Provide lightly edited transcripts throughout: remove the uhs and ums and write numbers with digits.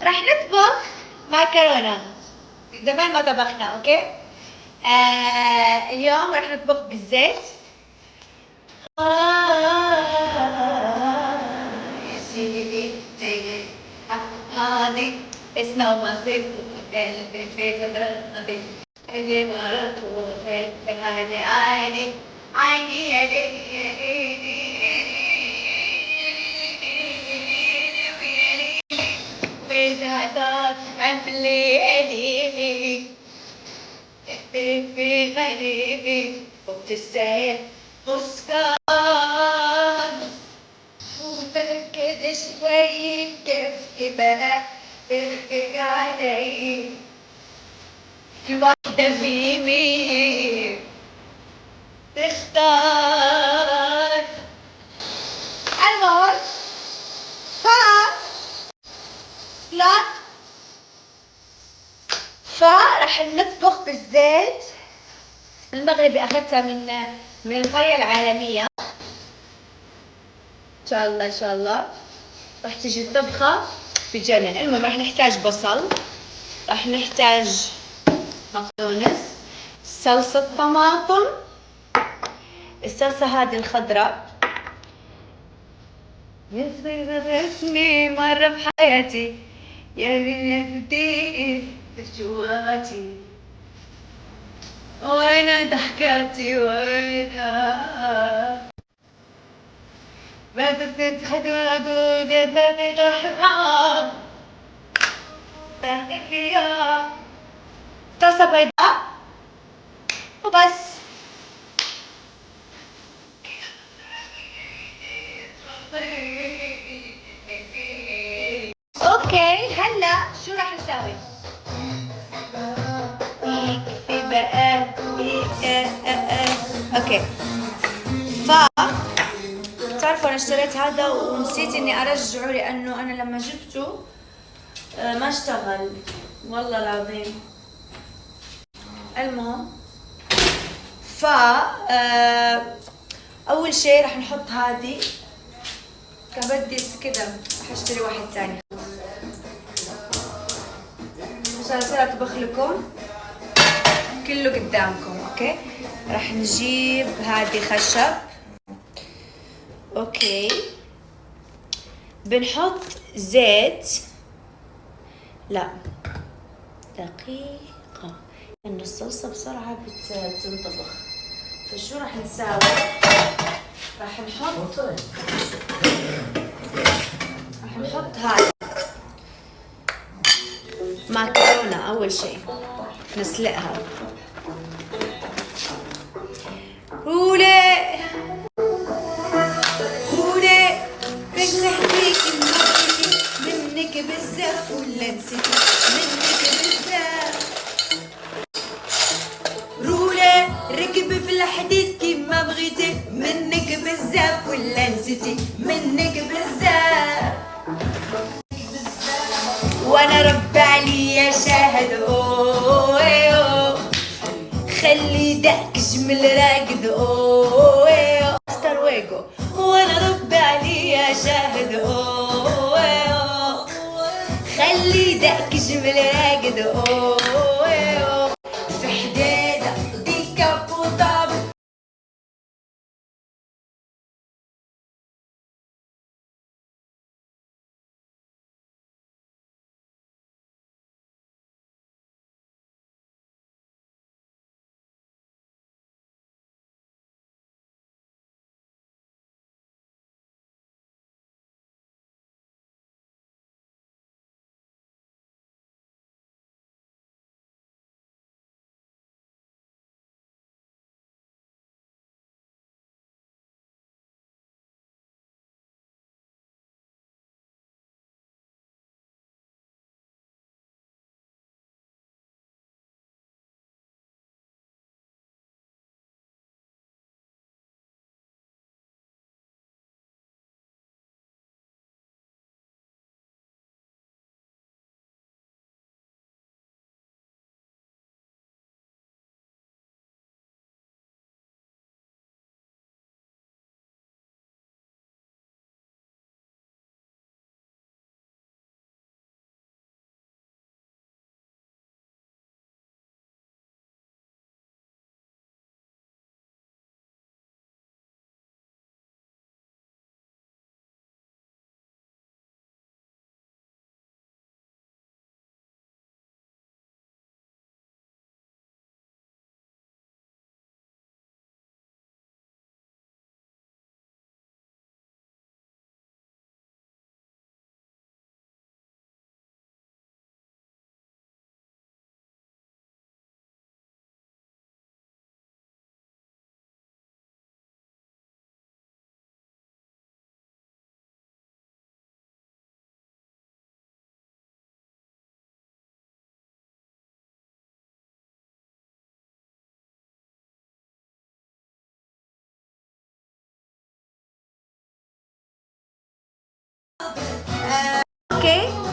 راح نطبخ معكرونة. زمان ما طبخنا، اوكي؟ اليوم راح نطبخ بالزيت. يا سيدي هادي اسمه مصيف قلبي في قدرتي اللي مرته هادي عيني عيني يا ليلي وزادت عملي في غريبي وبتستاهل مسكان وبركض شوي كيف بقى بركض علي في واحدة فيني تختار الموت لا فرح نطبخ بالزيت المغربي. أخذتها من القرية العالمية. إن شاء الله إن شاء الله راح تجي الطبخة بجنن. المهم راح نحتاج بصل، راح نحتاج بقدونس، صلصة طماطم، الصلصة هذه الخضراء يسرقتني مرة بحياتي يا بنتي جواتي وين ضحكاتي وينها بدت تتخدم أقول يا ذني الحرام باقي فيها طاسة بيضاء وبس. اوكي هلا شو راح نسوي؟ يكفي بقى اوكي. تعرفوا انا اشتريت هذا ونسيت اني ارجعه لانه انا لما جبته ما اشتغل والله العظيم. المهم اول شيء راح نحط هذه كبدس كده. راح اشتري واحد ثاني عشان اصير اطبخ لكم كله قدامكم. اوكي راح نجيب هذه خشب. اوكي بنحط زيت، لا دقيقة لأنه الصلصة بسرعة بتنطبخ. فشو راح نساوي؟ راح نحط هذا ماكرونة. أول شيء نسلقها. هولي بنحكيك منك بزاف ولا نسيتي منك بزاف. رولي ركبي في الحديد كيما بغيتي منك بزاف ولا نسيتي منك بزاف. وانا رب عليا شاهد خلي داك جمل راقد استرويقو. وانا رب عليا شاهد خلي داك جمل راقد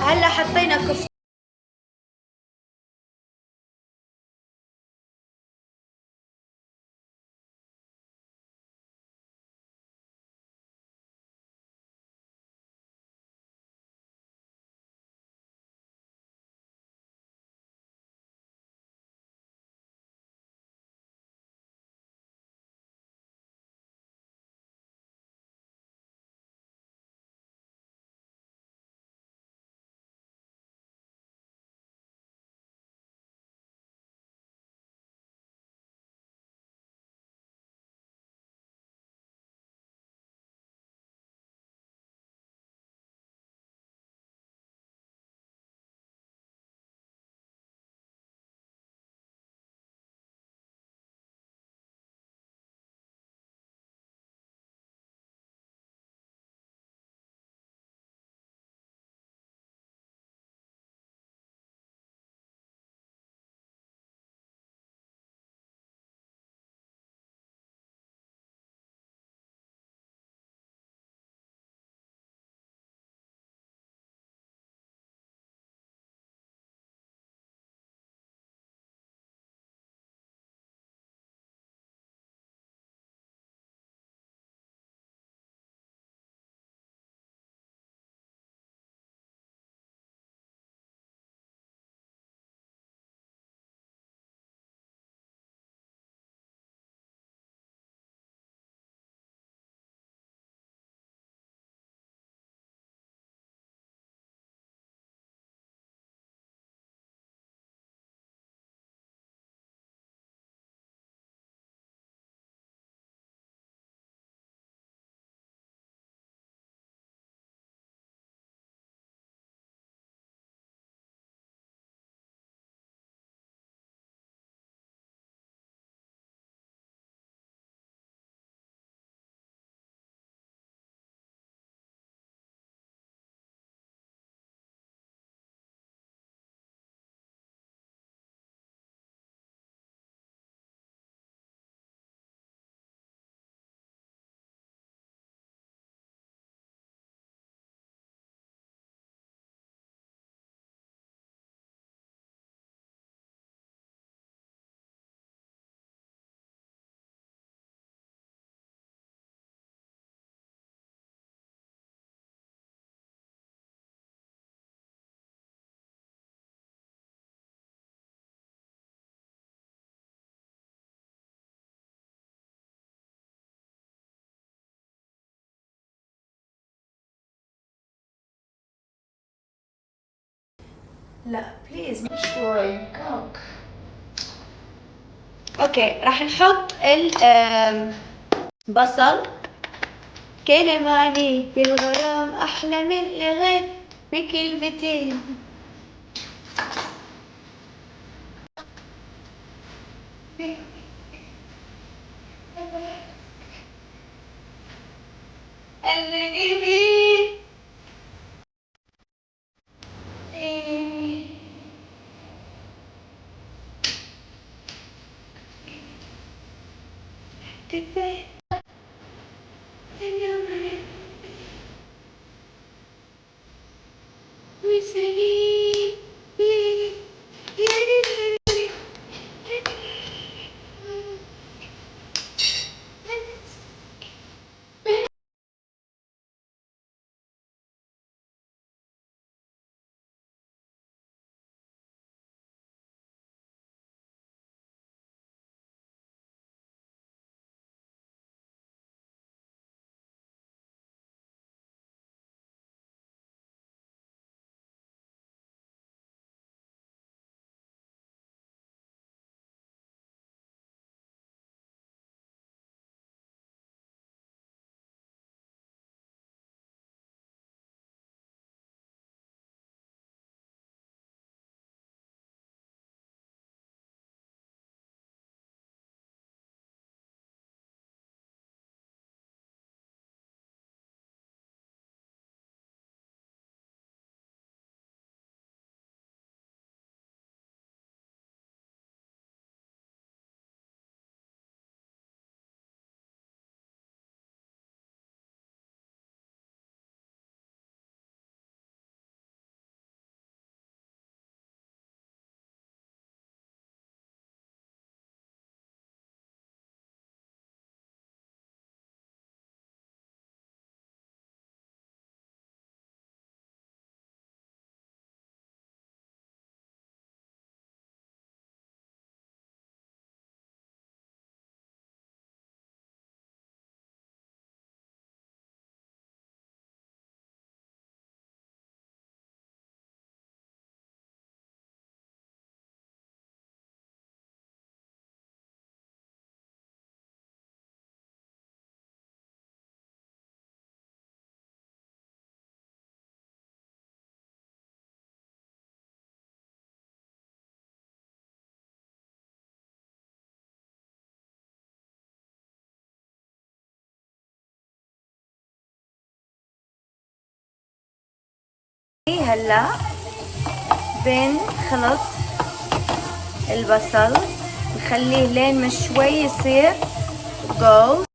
هلا حطينا كفتة. لا بليز مش شوي كوك. اوكي راح نحط البصل. كلماني بالغرام احلى من الغيب بكلمتين. هلا بنخلط البصل، نخليه لين ما شوي يصير جولد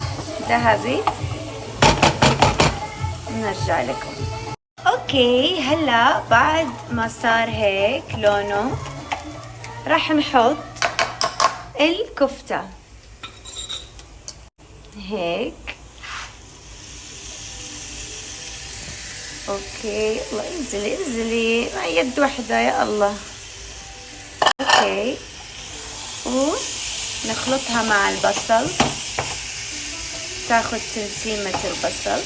ذهبي، نرجع لكم. اوكي هلا بعد ما صار هيك لونه راح نحط الكفتة هيك. اوكي الله انزلي انزلي مع يد واحدة يا الله. اوكي ونخلطها مع البصل، تاخد تنسيمة البصل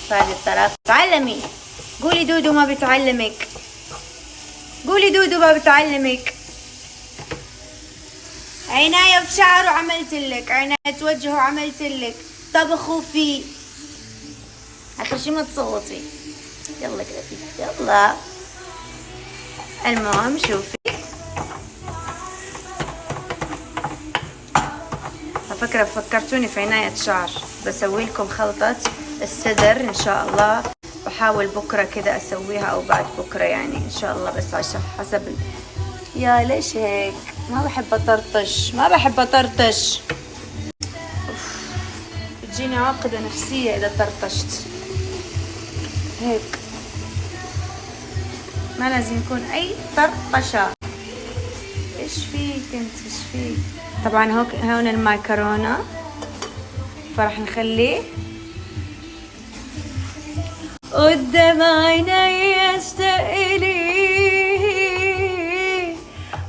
بهذه الطريقة. تعلمي، قولي دودو ما بتعلمك، قولي دودو ما بتعلمك. عناية بشعره عملتلك، عناية وجهه عملتلك، طبخوا فيه. آخر شي ما تصوتي، يلا كده يلا. المهم شوفي، على فكرة فكرتوني في عناية شعر، بسوي لكم خلطة السدر إن شاء الله، بحاول بكرة كده أسويها أو بعد بكرة يعني إن شاء الله، بس عشان حسب يا ليش هيك؟ ما بحب أطرطش، ما بحب أطرطش. بتجيني عقدة نفسية إذا طرطشت هيك، ما لازم يكون أي طرطشة. إيش فيك أنت؟ إيش فيك؟ طبعا هون المعكرونة، فرح نخليه قدام عيني اشتاق لي،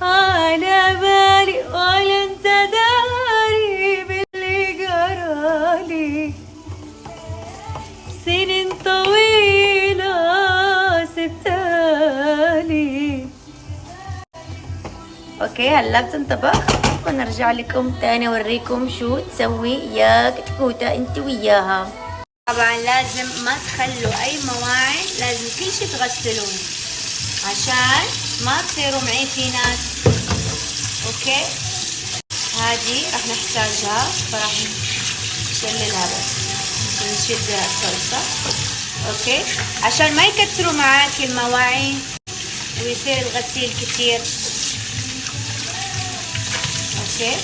على بالي ولا انت داري باللي جرالي، سنين طويلة سبتالي. اوكي هلا بتنطبخ ونرجع لكم تاني اوريكم شو تسوي يا كتكوتة انت وياها. طبعا لازم ما تخلوا اي مواعين، لازم كل شي تغسلون عشان ما تصيروا معيفينات. اوكي هذه راح نحتاجها، فراح نشللها بس نشيل بها الصلصة. اوكي عشان ما يكتروا معاك المواعين ويصير الغسيل كتير. اوكي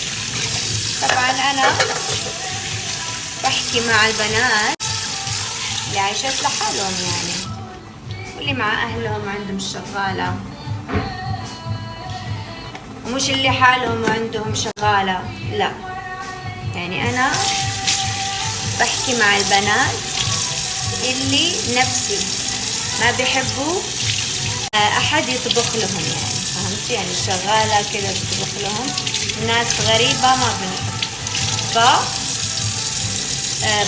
طبعا انا بحكي مع البنات اللي عايشات لحالهم يعني، واللي مع اهلهم عندهم شغالة، ومش اللي حالهم وعندهم شغالة، لا يعني انا بحكي مع البنات اللي نفسي ما بيحبوا احد يطبخ لهم يعني، فهمتي؟ يعني شغالة كده بتطبخ لهم، ناس غريبة ما بنحب،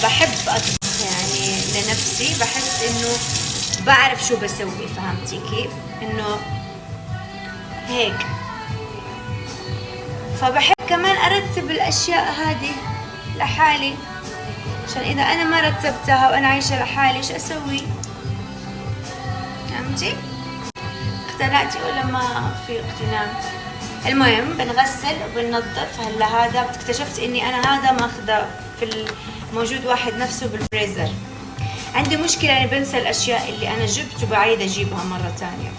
بحب اطبخ يعني لنفسي، بحس انه بعرف شو بسوي، فهمتي كيف؟ انه هيك، فبحب كمان ارتب الاشياء هذه لحالي، عشان اذا انا ما رتبتها وانا عايشة لحالي ايش اسوي؟ فهمتي؟ اقتنعتي ولا ما في اقتناع؟ المهم بنغسل وبننظف. هلا هذا اكتشفت اني انا هذا ماخذه في موجود واحد نفسه بالفريزر. عندي مشكله اني بنسى الاشياء اللي انا جبت وبعيد اجيبها مره ثانيه،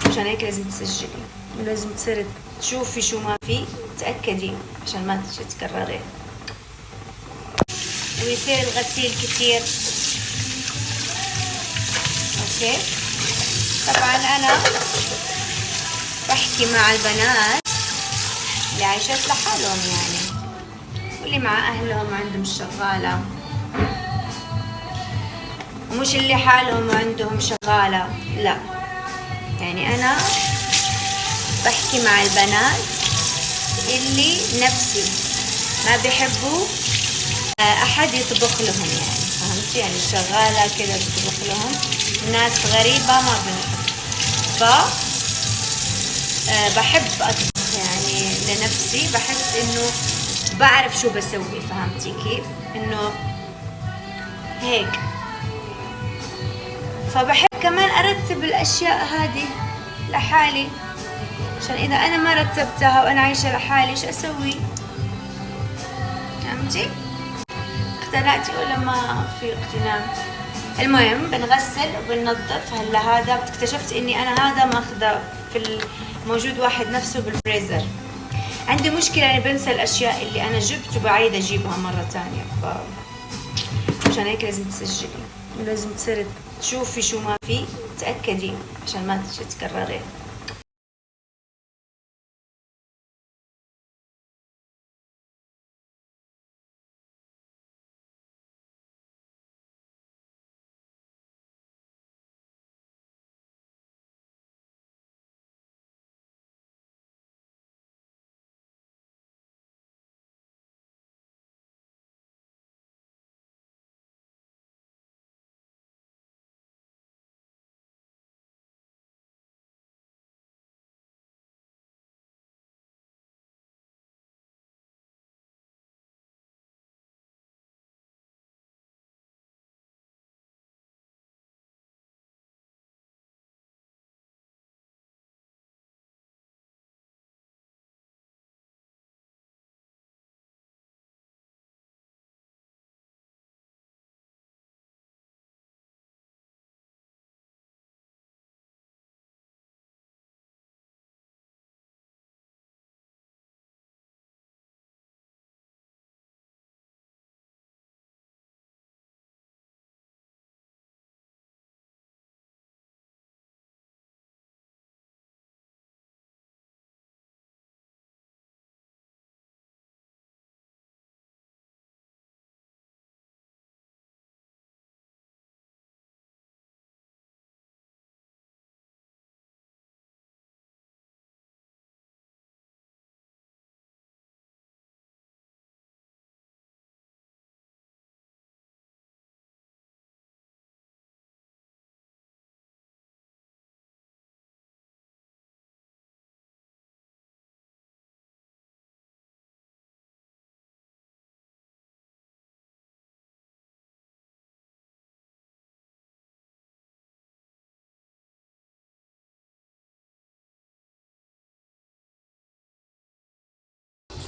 عشان هيك لازم تسجلي ولازم تصيري تشوفي شو ما في، تاكدي عشان ما تتكرري ويصير الغسيل كتير. اوكي طبعا انا بحكي مع البنات اللي عايشات لحالهم يعني، واللي مع اهلهم عندهم شغالة، ومش اللي حالهم وعندهم شغالة، لا يعني انا بحكي مع البنات اللي نفسي ما بيحبوا احد يطبخ لهم يعني، فهمتي؟ يعني شغالة كده بتطبخ لهم، ناس غريبة ما بنحب، بحب اطبخ يعني لنفسي، بحس انه بعرف شو بسوي، فهمتي كيف؟ انه هيك، فبحب كمان ارتب الاشياء هذه لحالي، عشان اذا انا ما رتبتها وانا عايشة لحالي ايش اسوي؟ فهمتي؟ اقتنعتي ولا ما في اقتناع؟ المهم بنغسل وبننظف. هلا هذا اكتشفت اني انا هذا ماخذه موجود واحد نفسه بالفريزر. عندي مشكلة اني بنسى الاشياء اللي انا جبت وبعيد اجيبها مرة ثانية، عشان هيك لازم تسجلي، لازم تصيري تشوفي شو ما في، تأكدي عشان ما تتكرري.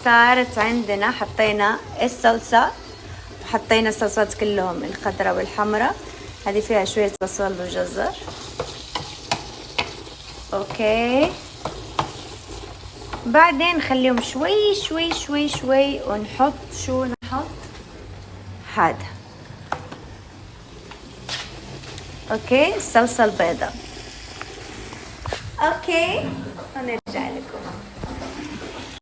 صارت عندنا، حطينا الصلصة وحطينا الصلصات كلهم، الخضراء والحمراء. هذه فيها شوية بصل وجزر. اوكي، بعدين نخليهم شوي شوي شوي شوي ونحط شو نحط هذا. اوكي، الصلصة البيضاء. اوكي، ونرجع